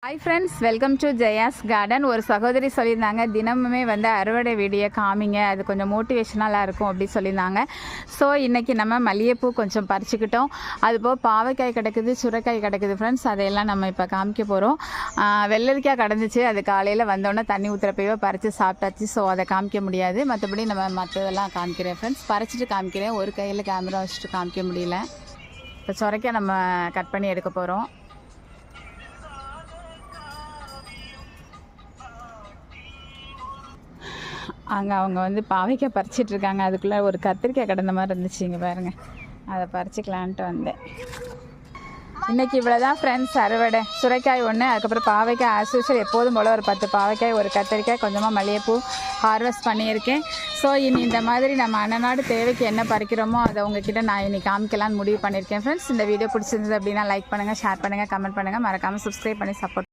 Hi friends, welcome to Jaya's garden. ஒரு சகோதரி சொல்லியிருந்தாங்க, தினமுமே அறுவடை வீடியோ காமிங்க, அது கொஞ்சம் மோட்டிவேஷனலாக இருக்கும் அப்படி சொல்லியிருந்தாங்க. ஸோ இன்றைக்கி நம்ம மல்லிகைப்பூ கொஞ்சம் பறிச்சுக்கிட்டோம். அதுபோல் பாவைக்காய் கிடக்குது, சுரைக்காய் கிடக்குது ஃப்ரெண்ட்ஸ். அதையெல்லாம் நம்ம இப்போ காமிக்க போகிறோம். வெள்ளரிக்காய் கிடந்துச்சு, அது காலையில் வந்தோடனே தண்ணி ஊற்றுறப்பையோ பறித்து சாப்பிட்டாச்சு. ஸோ அதை காமிக்க முடியாது. மற்றபடி நம்ம மற்றதெல்லாம் காமிக்கிறேன் ஃப்ரெண்ட்ஸ். பறிச்சுட்டு காமிக்கிறேன். ஒரு கையில் கேமரா வச்சுட்டு காமிக்க முடியல. இப்போ சுரைக்காய் நம்ம கட் பண்ணி எடுக்க போகிறோம். அங்கே அவங்க பாவைக்காய் பறிச்சிட்ருக்காங்க. அதுக்குள்ளே ஒரு கத்திரிக்காய் கிடந்த மாதிரி இருந்துச்சு. இங்கே பாருங்கள், அதை பறிச்சிக்கலான்ட்டு வந்தேன். இன்றைக்கி இவ்வளோ தான் ஃப்ரெண்ட்ஸ் அறுவடை. சுரைக்காய் ஒன்று, அதுக்கப்புறம் பாவைக்காய் ஆஸ் யூஷுவல் எப்போதும் போல் ஒரு 10 பாவைக்காய், ஒரு கத்திரிக்காய், கொஞ்சமாக மல்லிகைப்பூ ஹார்வெஸ்ட் பண்ணியிருக்கேன். ஸோ இனி இந்த மாதிரி நம்ம அன்னநாடு தேவைக்கு என்ன பறிக்கிறோமோ அதை உங்ககிட்ட நான் இன்றைக்கி காமிக்கலான்னு முடிவு பண்ணியிருக்கேன் ஃப்ரெண்ட்ஸ். இந்த வீடியோ பிடிச்சிருந்தது அப்படின்னா லைக் பண்ணுங்கள், ஷேர் பண்ணுங்கள், கமெண்ட் பண்ணுங்கள், மறக்காமல் சப்ஸ்கிரைப் பண்ணி சப்போர்ட்